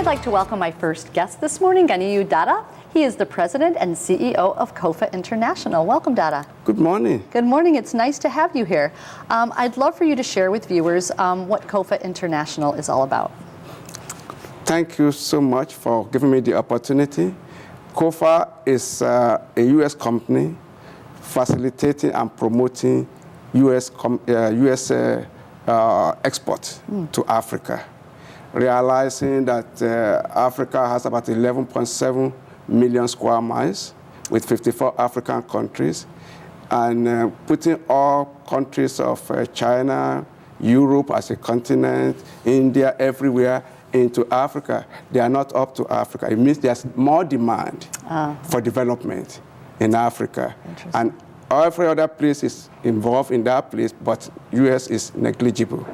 like to welcome my first guest this morning, Ganiyu Dada. He is the president and CEO of Kofa International. Welcome, Dada. Good morning. Good morning. It's nice to have you here. I'd love for you to share with viewers what Kofa International is all about. Thank you so much for giving me the opportunity. Kofa is a U.S. company facilitating and promoting U.S. export to Africa, realizing that Africa has about 11.7 million square miles with 54 African countries, and putting all countries of China, Europe as a continent, India, everywhere into Africa. They are not up to Africa. It means there's more demand for development in Africa. And every other place is involved in that place, but U.S. is negligible.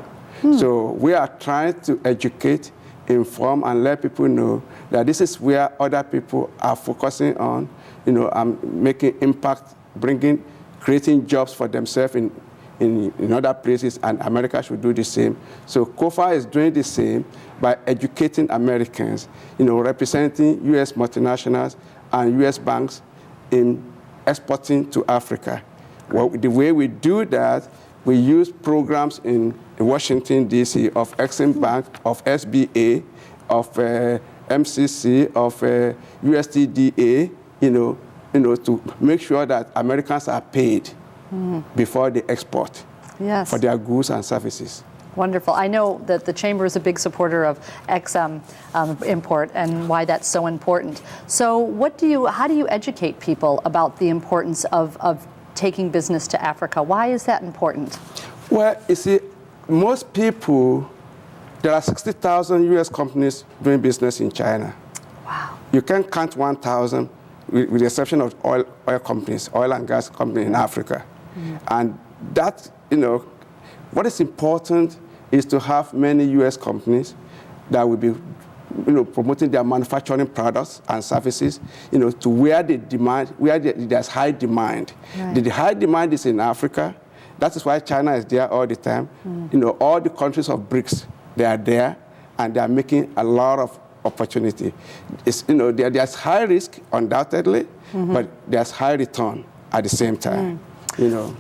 So we are trying to educate, inform, and let people know that this is where other people are focusing on, making impact, creating jobs for themselves in other places, and America should do the same. So Kofa is doing the same by educating Americans, representing U.S. multinationals and U.S. banks in exporting to Africa. Well, the way we do that, we use programs in Washington, D.C., of Exim Bank, of SBA, of MCC, of USTDA, to make sure that Americans are paid before they export for their goods and services. Wonderful. I know that the Chamber is a big supporter of Exim import and why that's so important. So how do you educate people about the importance of taking business to Africa? Why is that important? Well, you see, most people, there are 60,000 U.S. companies doing business in China. Wow. You can't count 1,000 with the exception of oil companies, oil and gas companies in Africa. And that, what is important is to have many U.S. companies that will be promoting their manufacturing products and services, to where there's high demand. Right. The high demand is in Africa. That is why China is there all the time. All the countries of BRICS, they are there, and they are making a lot of opportunity. There's high risk, undoubtedly, but there's high return at the same time.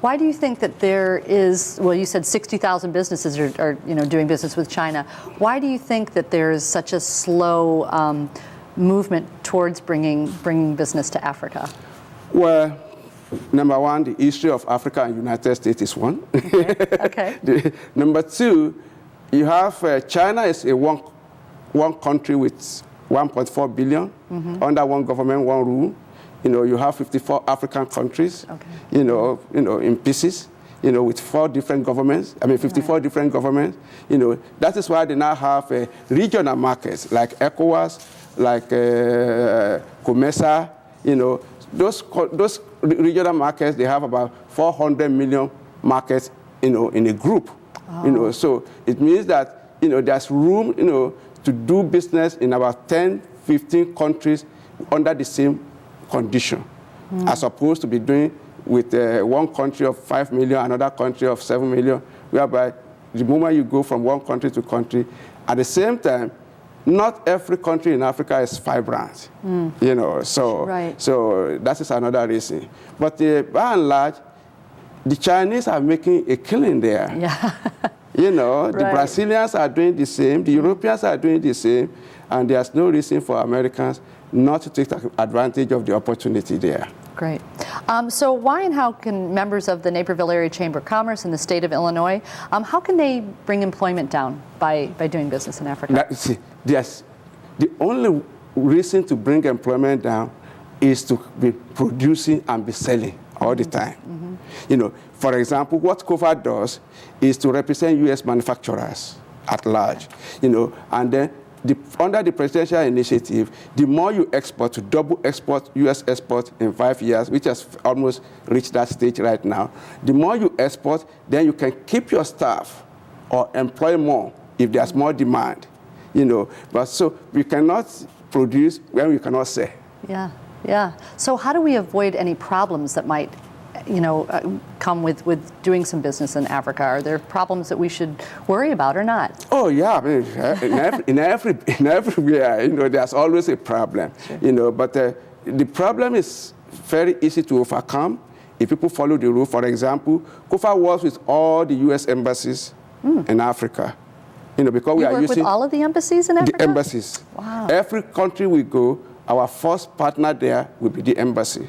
Why do you think that there is, well, you said 60,000 businesses are doing business with China. Why do you think that there is such a slow movement towards bringing business to Africa? Well, number one, the history of Africa and United States is one. Okay. Number two, you have China is a one country with 1.4 billion, under one government, one rule. You have 54 African countries, in pieces, with 4 different governments. 54 different governments. That is why they now have regional markets like ECOWAS, like COMESA. Those regional markets, they have about 400 million markets, in a group. So it means that there's room, to do business in about 10, 15 countries under the same condition, as opposed to be doing with one country of 5 million, another country of 7 million, whereby the moment you go from one country to country, at the same time, not every country in Africa is vibrant, so that is another reason. But by and large, the Chinese are making a killing there. Yeah. The Brazilians are doing the same, the Europeans are doing the same, and there's no reason for Americans not to take advantage of the opportunity there. Great. So why and how can members of the Naperville Area Chamber of Commerce in the state of Illinois, how can they bring employment down by doing business in Africa? The only reason to bring employment down is to be producing and be selling all the time. For example, what Kofa does is to represent U.S. manufacturers at large, and then under the presidential initiative, the more you export, to double export, U.S. export in 5 years, which has almost reached that stage right now, the more you export, then you can keep your staff or employ more if there's more demand, But so we cannot produce when we cannot sell. Yeah. So how do we avoid any problems that might come with doing some business in Africa? Are there problems that we should worry about or not? Oh yeah, I mean, everywhere, there's always a problem, Sure. But the problem is very easy to overcome if people follow the rule. For example, Kofa works with all the U.S. embassies in Africa, because we You are work using with all of the embassies in Africa? the embassies. Wow. Every country we go, our first partner there will be the embassy.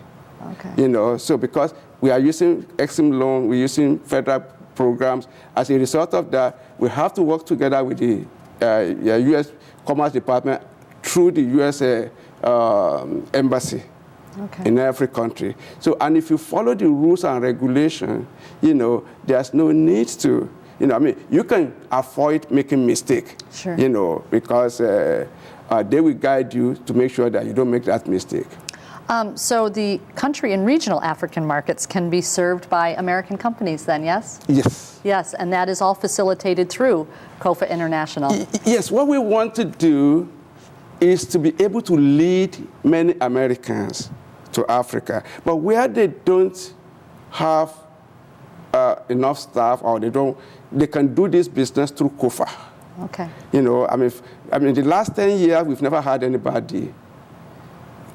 Okay. So because we are using Exim loan, we're using federal programs. As a result of that, we have to work together with the U.S. Commerce Department through the U.S. Embassy in every country. So, and if you follow the rules and regulations, there's no need to, you can avoid making mistake. Sure. Because they will guide you to make sure that you don't make that mistake. So the country and regional African markets can be served by American companies then, yes? Yes. Yes, and that is all facilitated through Kofa International. Yes, what we want to do is to be able to lead many Americans to Africa. But where they don't have enough staff, or they can do this business through Kofa. Okay. The last 10 years, we've never had anybody.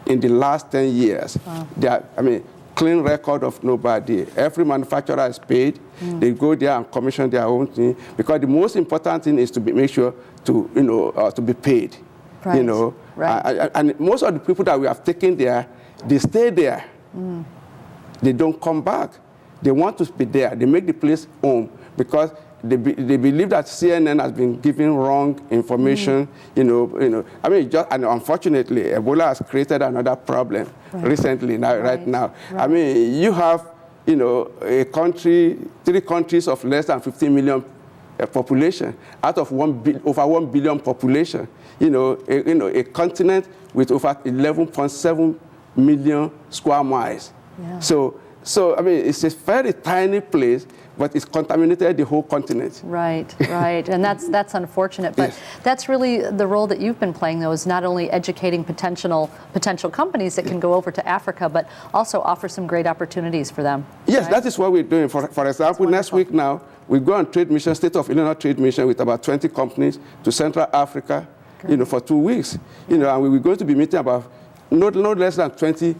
In the last 10 years, wow. Clean record of nobody. Every manufacturer is paid. They go there and commission their own thing, because the most important thing is to make sure to be paid. Right. Right. And most of the people that we have taken there, they stay there. They don't come back. They want to be there. They make the place home, because they believe that CNN has been giving wrong information. And unfortunately, Ebola has created another problem recently. Right now. Right. You have a country, 3 countries of less than 15 million population out of over 1 billion population. A continent with over 11.7 million square miles. Yeah. So it's a very tiny place, but it's contaminated the whole continent. Right, right, and that's unfortunate. But yes. That's really the role that you've been playing, though, is not only educating potential companies that can go over to Africa, but also offer some great opportunities for them. Yes, right? that is what we're doing. For example, next week now, we go on trade mission, State of Illinois trade mission with about 20 companies to Central Africa, for 2 weeks. And we're going to be meeting about no less than 20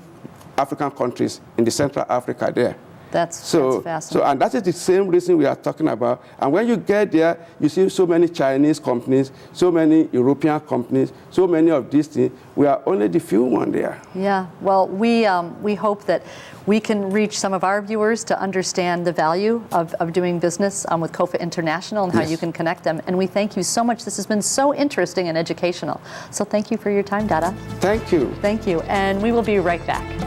African countries in the Central Africa there. That's fascinating. And that is the same reason we are talking about. And when you get there, you see so many Chinese companies, so many European companies, so many of these things. We are only the few one there. Yeah. Well, we hope that we can reach some of our viewers to understand the value of doing business with Kofa International and how you can connect them. And we thank you so much. This has been so interesting and educational. So thank you for your time, Dada. Thank you. Thank you. And we will be right back.